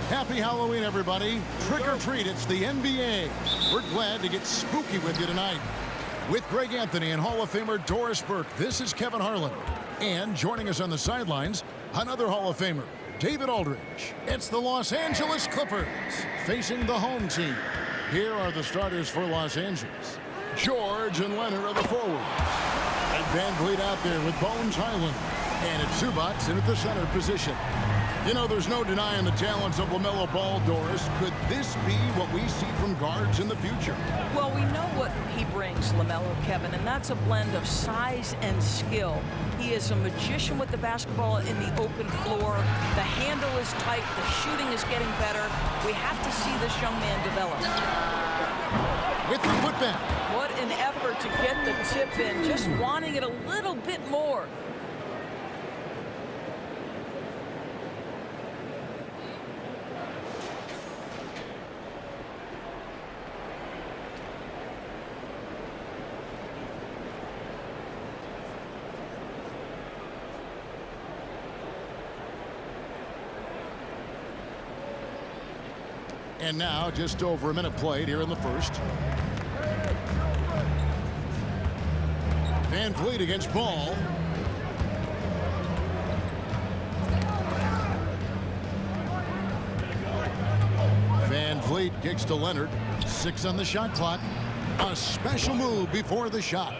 Happy Halloween, everybody. Trick or treat, it's the NBA. We're glad to get spooky with you tonight. With Greg Anthony and Hall of Famer Doris Burke, this is Kevin Harlan. And joining us on the sidelines, another Hall of Famer, David Aldridge. It's the Los Angeles Clippers facing the home team. Here are the starters for Los Angeles. George and Leonard are the forwards. And Van Vliet out there with Bones Highland. And it's Zubac in at the center position. You know, there's no denying the talents of LaMelo Ball, Doris. Could this be what we see from guards in the future? Well, we know what he brings, LaMelo, Kevin, and that's a blend of size and skill. He is a magician with the basketball in the open floor. The handle is tight. The shooting is getting better. We have to see this young man develop. With the putback. What an effort to get the tip in, just wanting it a little bit more. And now, just over a minute played here in the first. Van Vliet against Ball. Van Vliet kicks to Leonard. 6 on the shot clock. A special move before the shot.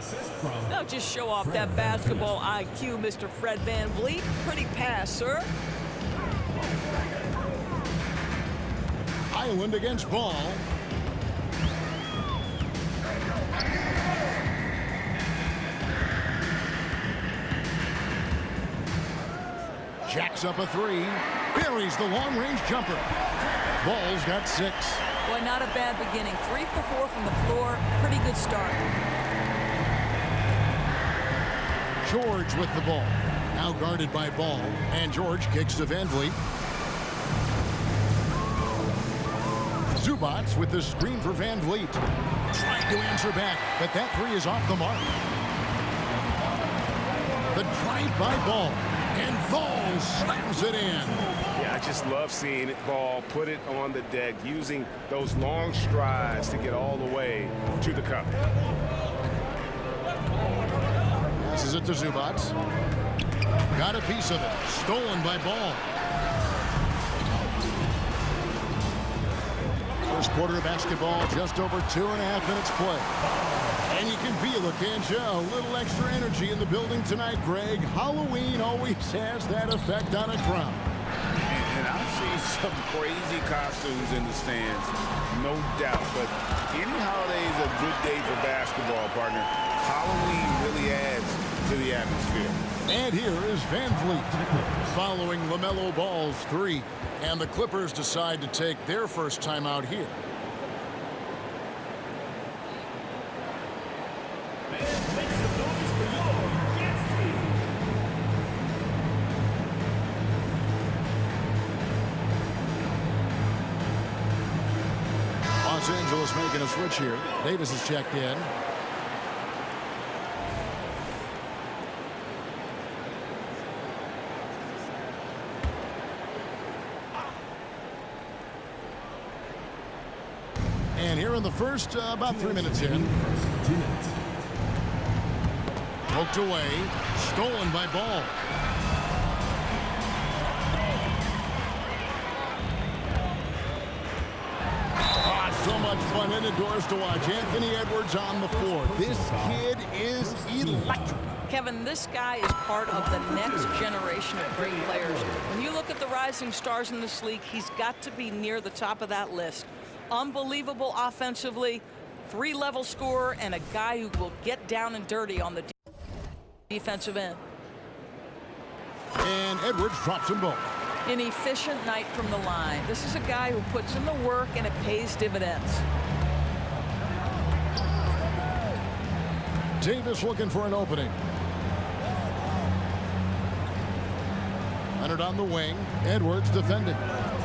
Now just show off that basketball IQ, Mr. Fred Van Vliet. Pretty pass, sir. Highland against Ball. Jacks up a 3. Buries the long-range jumper. Ball's got 6. Boy, not a bad beginning. 3 for 4 from the floor. Pretty good start. George with the ball. Now guarded by Ball. And George kicks to Van Vliet. Zubac with the screen for Van Vliet. Trying to answer back, but that 3 is off the mark. The drive by Ball. And Ball slams it in. Yeah, I just love seeing it. Ball put it on the deck, using those long strides to get all the way to the cup. Passes it to Zubac. Got a piece of it. Stolen by Ball. First quarter of basketball, just over 2.5 minutes play. And you can feel it, can't you? A little extra energy in the building tonight, Greg. Halloween always has that effect on a crowd. And I've seen some crazy costumes in the stands, no doubt. But any holiday is a good day for basketball, partner. Halloween really adds to the atmosphere. And here is Van Vliet following LaMelo Ball's 3. And the Clippers decide to take their first time out here. Los Angeles making a switch here. Davis is checked in. And here in the first, about 3 minutes in. Poked away. Stolen by Ball. So much fun indoors to watch. Anthony Edwards on the floor. This kid is electric. Kevin, this guy is part of the next generation of great players. When you look at the rising stars in this league, he's got to be near the top of that list. Unbelievable offensively, 3-level scorer, and a guy who will get down and dirty on the defensive end. And Edwards drops them both. An efficient night from the line. This is a guy who puts in the work, and it pays dividends. Davis looking for an opening. Leonard on the wing. Edwards defending.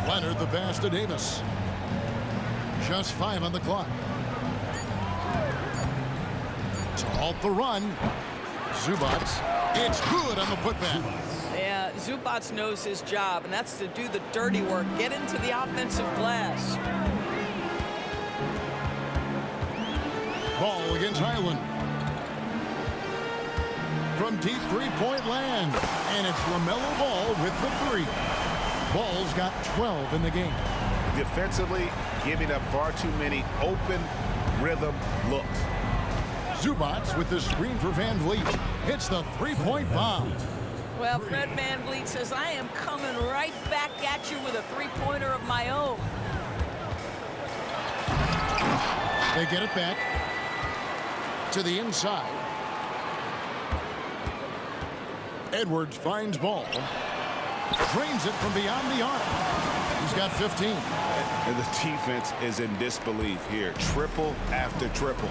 Leonard the pass to Davis. Just 5 on the clock. To halt the run. Zubac. It's good on the putback. Yeah, Zubac knows his job, and that's to do the dirty work, get into the offensive glass. Ball against Highland. From deep three-point land. And it's LaMelo Ball with the three. Ball's got 12 in the game. Defensively, giving up far too many open rhythm looks. Zubac with the screen for Van Vliet. Hits the three-point bomb. Well, Fred VanVleet says, I am coming right back at you with a three-pointer of my own. They get it back to the inside. Edwards finds Ball. Drains it from beyond the arc. He's got 15. And the defense is in disbelief here. Triple after triple.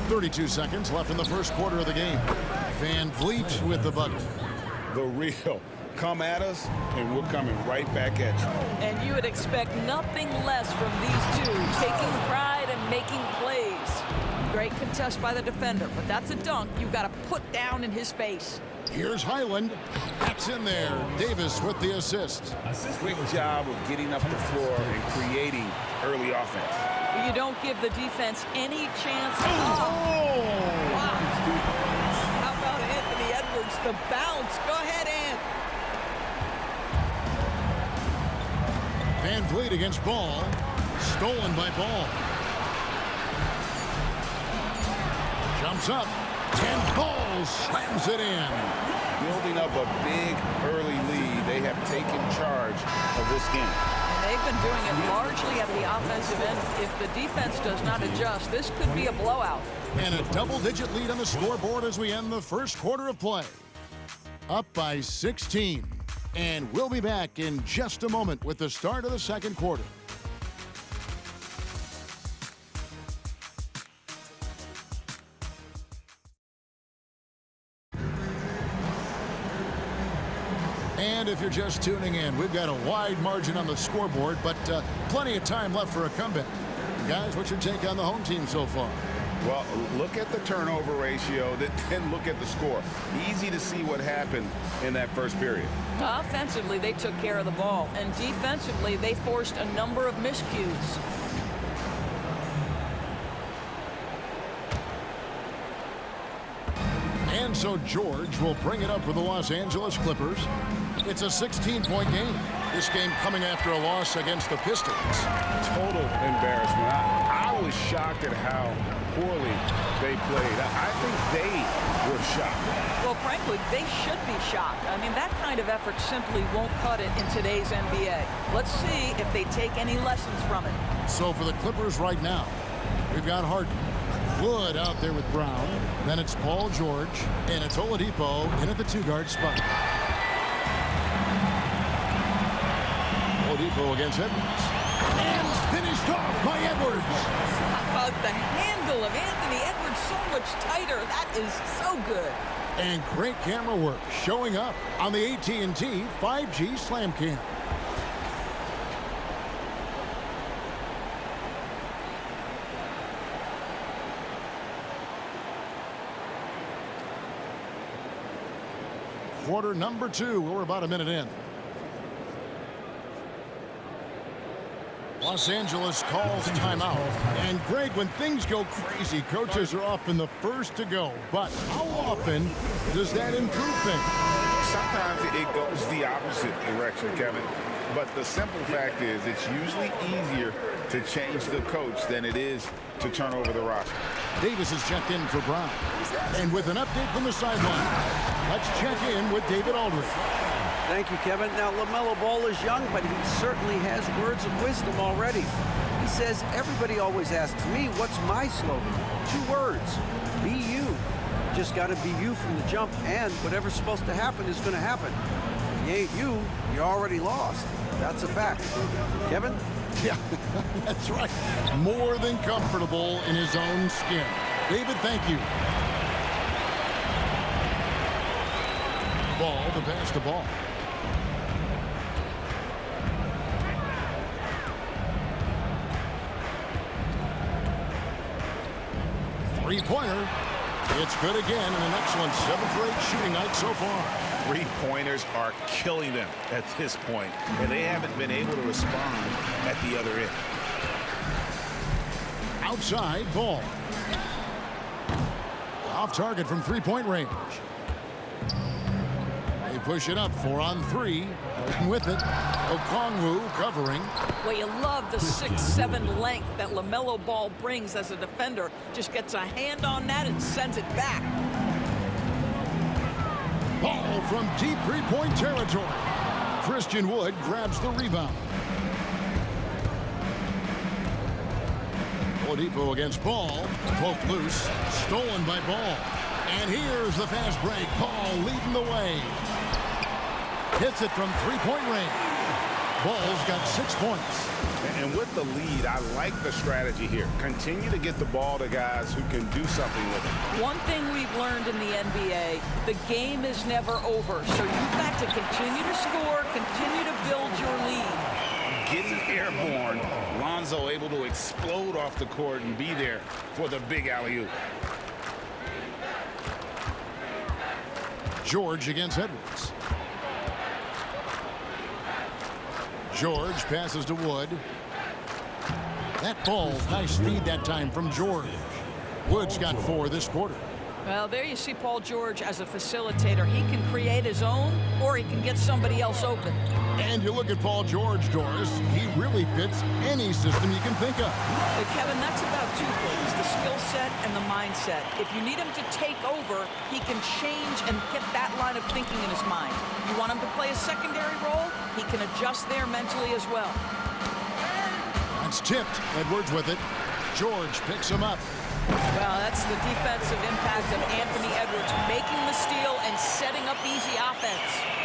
32 seconds left in the first quarter of the game. Van Vliet with the bucket. The real. Come at us, and we're coming right back at you. And you would expect nothing less from these two, taking pride and making plays. Great contest by the defender, but that's a dunk you've got to put down in his face. Here's Highland. That's in there. Davis with the assist. Quick job of getting up the floor and creating early offense. You don't give the defense any chance. Oh! Wow. How about Anthony Edwards, the bounce? Go ahead, Ant. Van Vliet against Ball. Stolen by Ball. Jumps up. 10 Ball slams it in. Building up a big early lead. They have taken charge of this game. And they've been doing it largely at the offensive end. If the defense does not adjust, this could be a blowout. And a double-digit lead on the scoreboard as we end the first quarter of play. Up by 16. And we'll be back in just a moment with the start of the second quarter. And if you're just tuning in, we've got a wide margin on the scoreboard, but plenty of time left for a comeback. Guys, what's your take on the home team so far? Well, look at the turnover ratio, then look at the score. Easy to see what happened in that first period. Offensively, they took care of the ball, and defensively, they forced a number of miscues. And so George will bring it up for the Los Angeles Clippers. It's a 16-point game. This game coming after a loss against the Pistons. Total embarrassment. I was shocked at how poorly they played. I think they were shocked. Well, frankly, they should be shocked. I mean, that kind of effort simply won't cut it in today's NBA. Let's see if they take any lessons from it. So for the Clippers right now, we've got Harden. Wood out there with Brown. Then it's Paul George. And it's Oladipo in at the two-guard spot. Oladipo against Edwards. And finished off by Edwards. How about the handle of Anthony Edwards so much tighter? That is so good. And great camera work showing up on the AT&T 5G Slam Cam. Quarter number 2. We're about a minute in. Los Angeles calls timeout. And Greg, when things go crazy, coaches are often the first to go. But how often does that improve things? Sometimes it goes the opposite direction, Kevin. But the simple fact is it's usually easier to change the coach than it is to turn over the roster. Davis is checked in for Brown. And with an update from the sideline, let's check in with David Aldridge. Thank you, Kevin. Now, LaMelo Ball is young, but he certainly has words of wisdom already. He says, everybody always asks me, what's my slogan? 2 words, be you. Just got to be you from the jump, and whatever's supposed to happen is going to happen. If you ain't you, you're already lost. That's a fact. Kevin? Yeah, that's right. More than comfortable in his own skin. David, thank you. Ball to pass the ball. Three-pointer It's good again, and an excellent 7 for 8 shooting night so far. Three-pointers are killing them at this point, and they haven't been able to respond at the other end. Outside Ball. Off target from three-point range. They push it up 4 on 3. Burton with it. Okongwu covering. Well, you love the 6'7" length that LaMelo Ball brings as a defender. Just gets a hand on that and sends it back. Ball from deep three-point territory. Christian Wood grabs the rebound. Oladipo against Ball. Poked loose. Stolen by Ball. And here's the fast break. Ball leading the way. Hits it from three-point range. Ball's got 6 points. And with the lead, I like the strategy here. Continue to get the ball to guys who can do something with it. One thing we've learned in the NBA, the game is never over. So you've got to continue to score, continue to build your lead. Getting airborne, Lonzo able to explode off the court and be there for the big alley-oop. George against Edwards. George passes to Wood. That ball, nice feed that time from George. Wood's got 4 this quarter. Well, there you see Paul George as a facilitator. He can create his own, or he can get somebody else open. And you look at Paul George, Doris, he really fits any system you can think of. But Kevin, that's about 2 things, the skill set and the mindset. If you need him to take over, he can change and get that line of thinking in his mind. You want him to play a secondary role, he can adjust there mentally as well. That's tipped. Edwards with it. George picks him up. Well, that's the defensive impact of Anthony Edwards, making the steal and setting up easy offense.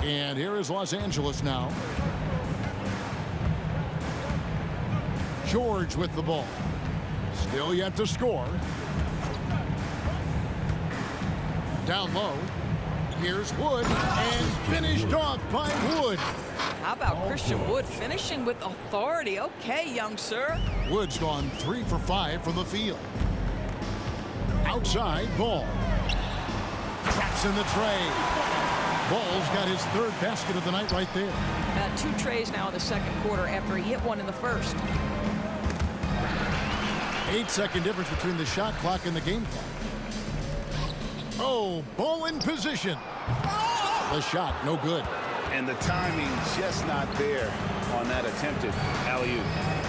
And here is Los Angeles now. George with the ball. Still yet to score. Down low. Here's Wood. And finished off by Wood. How about Christian Wood finishing with authority? Okay, young sir. Wood's gone 3 for 5 from the field. Outside Ball. Traps in the tray. Ball's got his 3rd basket of the night right there. 2 trays now in the second quarter after he hit one in the first. 8-second difference between the shot clock and the game clock. Oh, Ball in position. The shot, no good. And the timing just not there on that attempted alley-oop.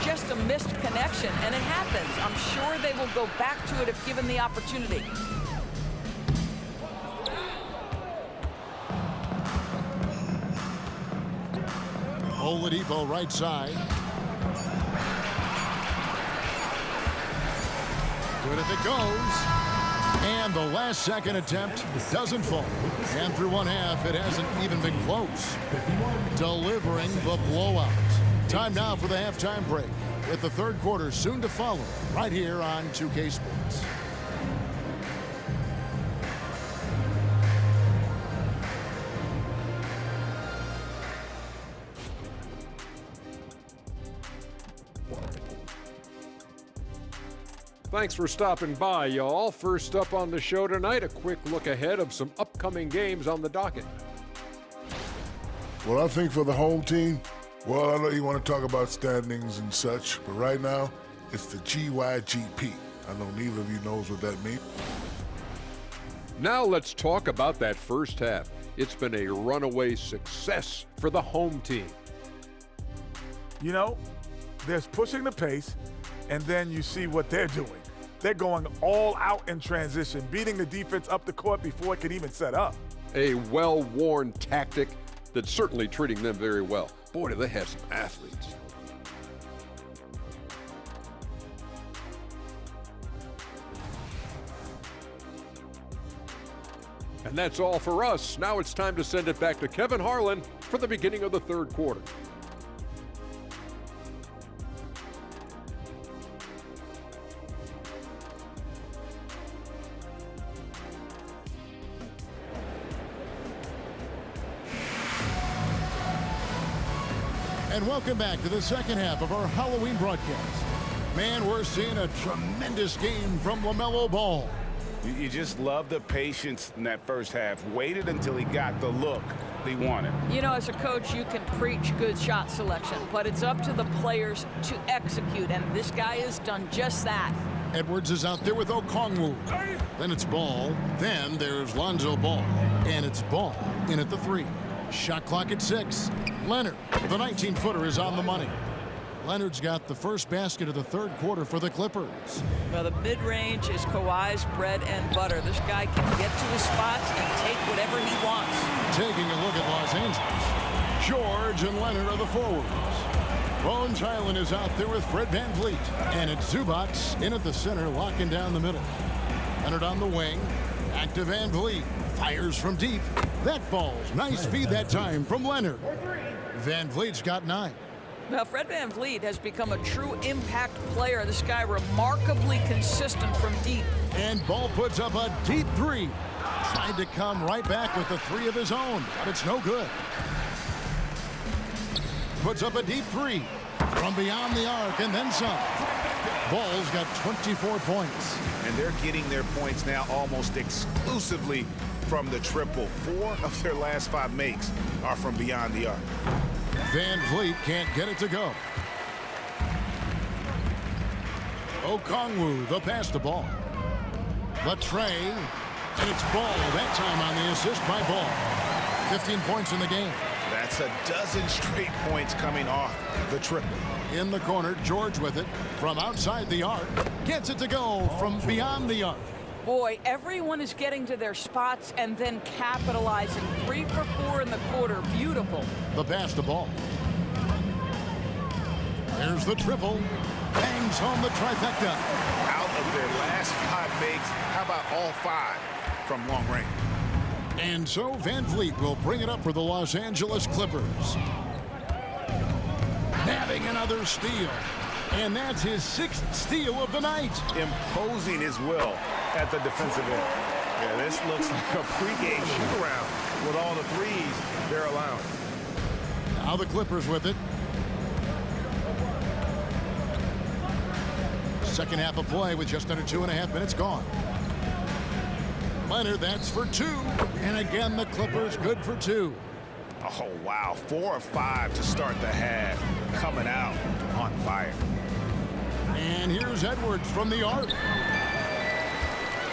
Just a missed connection, and it happens. I'm sure they will go back to it if given the opportunity. Oladipo right side. Good if it goes. And the last second attempt doesn't fall. And through one half, it hasn't even been close. Delivering the blowout. Time now for the halftime break, with the third quarter soon to follow right here on 2K Sports. Thanks for stopping by, y'all. First up on the show tonight, a quick look ahead of some upcoming games on the docket. Well, I think for the home team, well, I know you want to talk about standings and such, but right now, it's the GYGP. I know neither of you knows what that means. Now let's talk about that first half. It's been a runaway success for the home team. You know, there's pushing the pace, and then you see what they're doing. They're going all out in transition, beating the defense up the court before it can even set up. A well-worn tactic that's certainly treating them very well. Boy, do they have some athletes. And that's all for us. Now it's time to send it back to Kevin Harlan for the beginning of the third quarter. And welcome back to the second half of our Halloween broadcast. Man, we're seeing a tremendous game from LaMelo Ball. You just love the patience in that first half. Waited until he got the look he wanted. You know, as a coach, you can preach good shot selection, but it's up to the players to execute, and this guy has done just that. Edwards is out there with Okongwu. Then it's Ball. Then there's Lonzo Ball. And it's Ball in at the 3. Shot clock at 6. Leonard, the 19-footer, is on the money. Leonard's got the first basket of the third quarter for the Clippers. Well, the mid-range is Kawhi's bread and butter. This guy can get to his spots and take whatever he wants. Taking a look at Los Angeles. George and Leonard are the forwards. Bones Highland is out there with Fred VanVleet. And it's Zubats in at the center, locking down the middle. Leonard on the wing. Back to VanVleet. Fires from deep. That falls. Nice feed that time from Leonard. VanVleet's got 9. Now, Fred VanVleet has become a true impact player. This guy remarkably consistent from deep. And Ball puts up a deep 3. Tried to come right back with the 3 of his own, but it's no good. Puts up a deep 3 from beyond the arc and then some. Ball's got 24 points. And they're getting their points now almost exclusively from the triple. 4 of their last 5 makes are from beyond the arc. VanVleet can't get it to go. Okongwu, the pass to Ball. The tray, and it's Ball, that time on the assist by Ball. 15 points in the game. That's a dozen straight points coming off the triple. In the corner, George with it from outside the arc. Gets it to go from beyond the arc. Boy, everyone is getting to their spots and then capitalizing. 3 for 4 in the quarter. Beautiful. The pass to Ball. There's the triple. Bangs home the trifecta. Out of their last 5 makes, how about all 5 from long range? And so VanVleet will bring it up for the Los Angeles Clippers. Nabbing another steal. And that's his 6th steal of the night. Imposing his will at the defensive end. Yeah, this looks like a pregame shoot-around with all the threes they're allowing. Now the Clippers with it. Second half of play with just under 2.5 minutes gone. Leonard, that's for 2. And again, the Clippers good for 2. Oh, wow. 4 of 5 to start the half. Coming out on fire. And here's Edwards from the arc.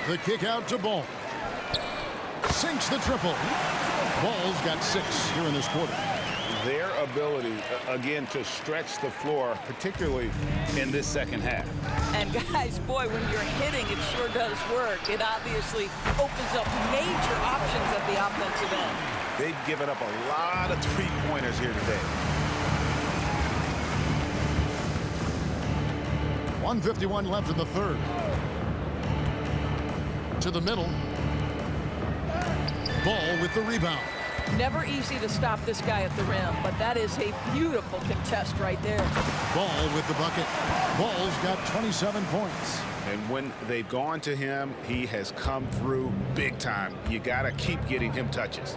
The kick out to Ball. Sinks the triple. Ball's got 6 here in this quarter. Their ability, again, to stretch the floor, particularly in this second half. And guys, boy, when you're hitting, it sure does work. It obviously opens up major options at the offensive end. They've given up a lot of three-pointers here today. 1:51 left in the third. To the middle. Ball with the rebound. Never easy to stop this guy at the rim, but that is a beautiful contest right there. Ball with the bucket. Ball's got 27 points. And when they've gone to him, he has come through big time. You got to keep getting him touches.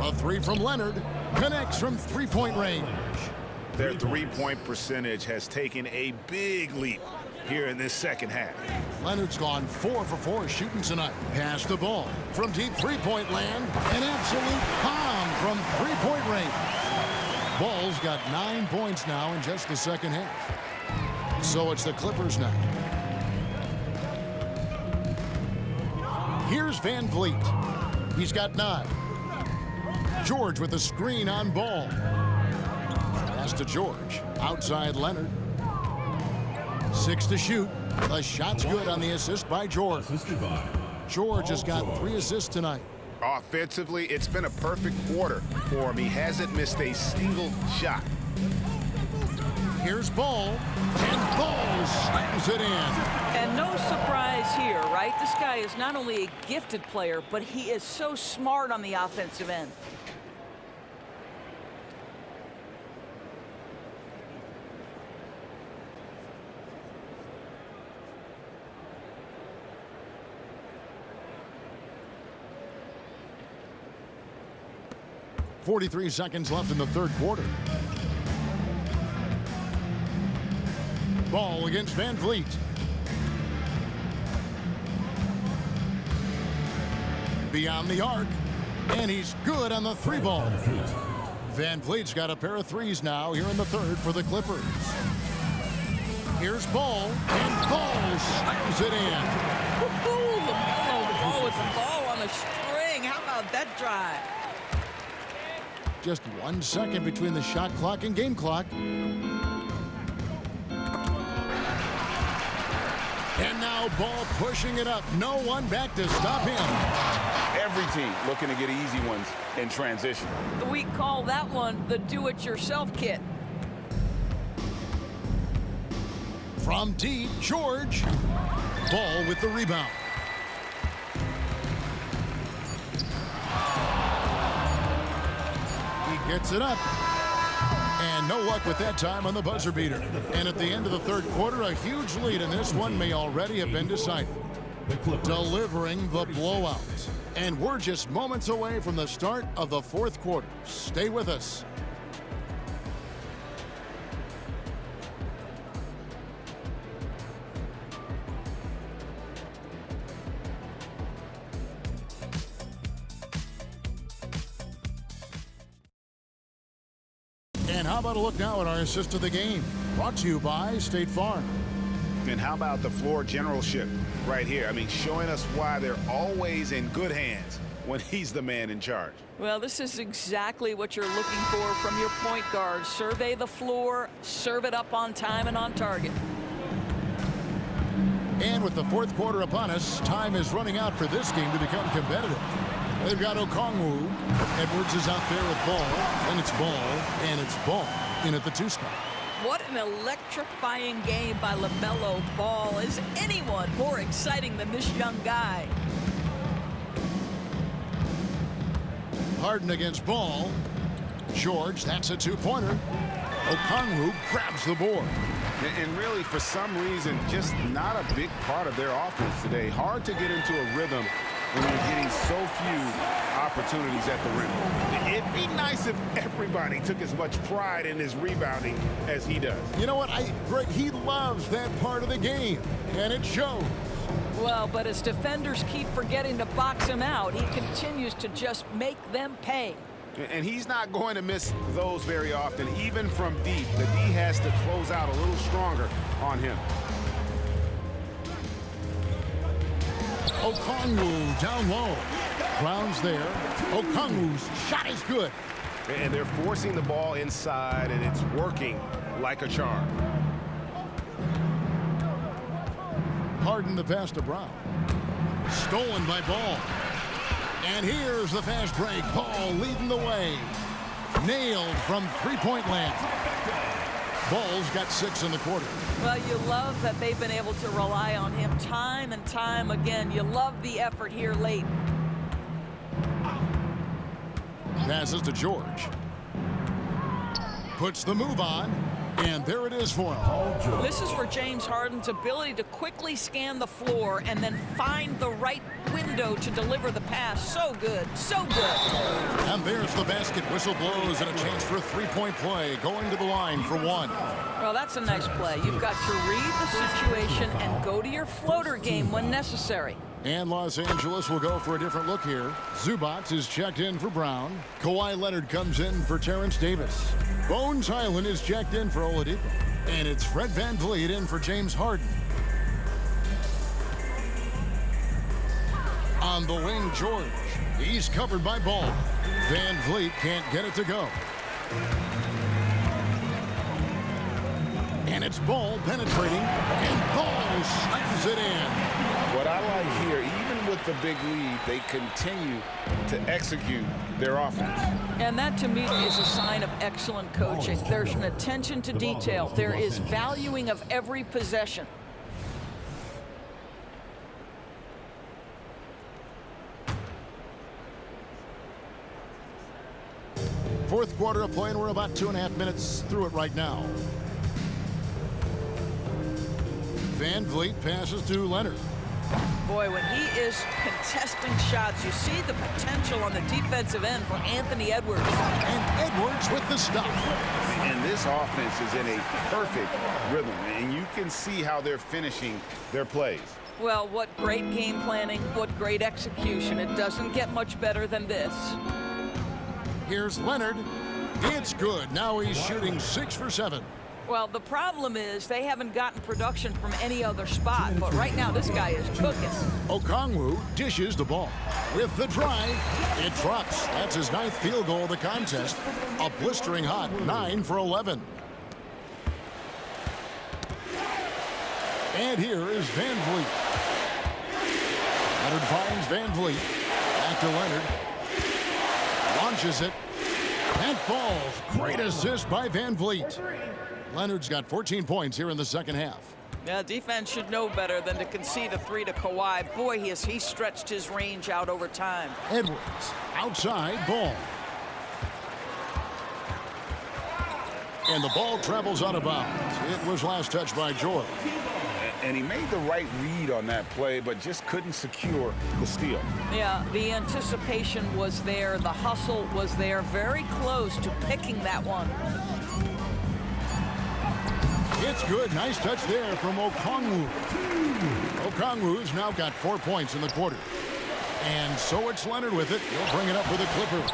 A 3 from Leonard. Connects from three-point range. Their three-point percentage has taken a big leap here in this second half. Leonard's gone 4 for 4 shooting tonight. Pass the ball from deep three-point land. An absolute bomb from three-point range. Ball's got 9 points now in just the second half. So it's the Clippers now. Here's VanVleet. He's got 9. George with the screen on Ball. Pass to George. Outside Leonard. 6 to shoot. The shot's good on the assist by George. George has got 3 assists tonight. Offensively, it's been a perfect quarter for him. He hasn't missed a single shot. Here's Ball, and Ball slams it in. And no surprise here, right? This guy is not only a gifted player, but he is so smart on the offensive end. .43 seconds left in the third quarter. Ball against Van Vliet. Beyond the arc, and he's good on the 3-ball. Van Vliet's got a pair of 3s now here in the third for the Clippers. Here's Ball, and Ball slams it in. Woohoo! LaMelo Ball with the ball on a string. How about that drive? Just 1 second between the shot clock and game clock. And now Ball pushing it up. No one back to stop him. Every team looking to get easy ones in transition. We call that one the do-it-yourself kit. From deep, George. Ball with the rebound. He gets it up. And no luck with that time on the buzzer beater. And at the end of the third quarter, a huge lead in this one may already have been decided. Delivering the blowout. And we're just moments away from the start of the fourth quarter. Stay with us. And how about a look now at our assist of the game? Brought to you by State Farm. And how about the floor generalship right here? I mean, showing us why they're always in good hands when he's the man in charge. Well, this is exactly what you're looking for from your point guard. Survey the floor, serve it up on time and on target. And with the fourth quarter upon us, time is running out for this game to become competitive. They've got Okongwu. Edwards is out there with Ball, and it's Ball, and it's Ball in at the 2 spot. What an electrifying game by LaMelo Ball. Is anyone more exciting than this young guy? Harden against Ball. George, that's a 2-pointer. Okongwu grabs the board. And really, for some reason, just not a big part of their offense today. Hard to get into a rhythm when you're getting so few opportunities at the rim. It'd be nice if everybody took as much pride in his rebounding as he does. You know what, Greg, he loves that part of the game, and it shows. Well, but as defenders keep forgetting to box him out, he continues to just make them pay. And he's not going to miss those very often, even from deep. The D has to close out a little stronger on him. Okongwu down low. Brown's there. Okongwu's shot is good. And they're forcing the ball inside, and it's working like a charm. Harden the pass to Brown. Stolen by Ball. And here's the fast break. Ball leading the way. Nailed from three-point land. Ball's got 6 in the quarter. Well, you love that they've been able to rely on him time and time again. You love the effort here late. Passes to George. Puts the move on. And there it is for him. This is where James Harden's ability to quickly scan the floor and then find the right window to deliver the pass. So good, so good. And there's the basket. Whistle blows and a chance for a 3-point play. Going to the line for 1. Well, that's a nice play. You've got to read the situation and go to your floater game when necessary. And Los Angeles will go for a different look here. Zubac is checked in for Brown. Kawhi Leonard comes in for Terrence Davis. Bones Hyland is checked in for Oladipo. And it's Fred VanVleet in for James Harden. On the wing, George. He's covered by Ball. VanVleet can't get it to go. It's Ball penetrating, and Ball slams it in. What I like here, even with the big lead, they continue to execute their offense. And that, to me, is a sign of excellent coaching. There's an attention to detail. There is valuing of every possession. Fourth quarter of play, and we're about 2.5 minutes through it right now. Van Vliet passes to Leonard. Boy, when he is contesting shots, you see the potential on the defensive end for Anthony Edwards. And Edwards with the stop. And this offense is in a perfect rhythm, and you can see how they're finishing their plays. Well, what great game planning, what great execution. It doesn't get much better than this. Here's Leonard. It's good. Now he's shooting 6 for 7. Well, the problem is they haven't gotten production from any other spot, but right now this guy is cooking. Okongwu dishes the ball. With the drive, it drops. That's his 9th field goal of the contest. A blistering hot 9 for 11. And here is Van Vliet. Leonard finds Van Vliet. Back to Leonard. Launches it. And falls. Great assist by Van Vliet. Leonard's got 14 points here in the second half. Yeah, defense should know better than to concede a 3 to Kawhi. Boy, he stretched his range out over time. Edwards outside, Ball. And the ball travels out of bounds. It was last touched by George. And he made the right read on that play, but just couldn't secure the steal. Yeah, the anticipation was there. The hustle was there. Very close to picking that one. It's good. Nice touch there from Okongwu. Okongwu's now got 4 points in the quarter. And so it's Leonard with it. He'll bring it up for the Clippers.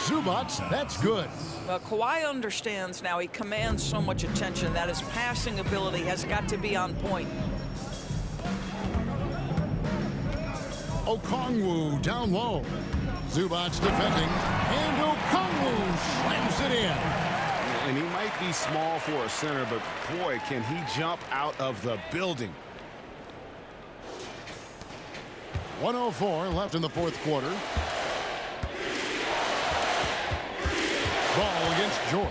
Zubac, that's good. Well, Kawhi understands now. He commands so much attention that his passing ability has got to be on point. Okongwu down low. Zubac defending. And Okongwu slams it in. And he might be small for a center, but boy, can he jump out of the building. 1:04 left in the fourth quarter. Ball against George.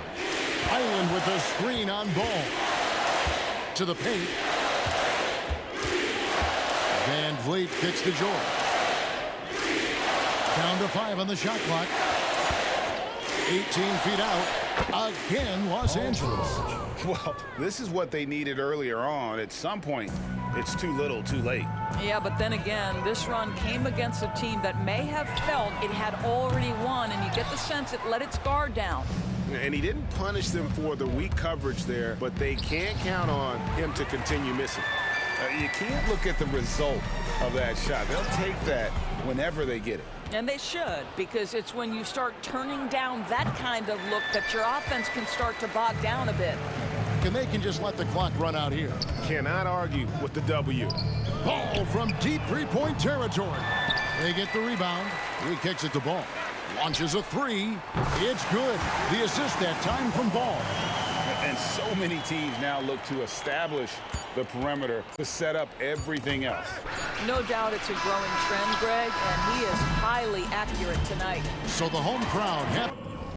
Island with a screen on Ball. To the paint. Van Vliet kicks to George. Down to 5 on the shot clock. 18 feet out. Again, Los Angeles. Well, this is what they needed earlier on. At some point, it's too little, too late. Yeah, but then again, this run came against a team that may have felt it had already won, and you get the sense it let its guard down. And he didn't punish them for the weak coverage there, but they can't count on him to continue missing. You can't look at the result of that shot. They'll take that whenever they get it. And they should, because it's when you start turning down that kind of look that your offense can start to bog down a bit. And they can just let the clock run out here. Cannot argue with the W. Ball from deep three-point territory. They get the rebound. He kicks it to Ball. Launches a 3. It's good. The assist that time from Ball. And so many teams now look to establish the perimeter to set up everything else. No doubt it's a growing trend, Greg, and he is highly accurate tonight. So the home crowd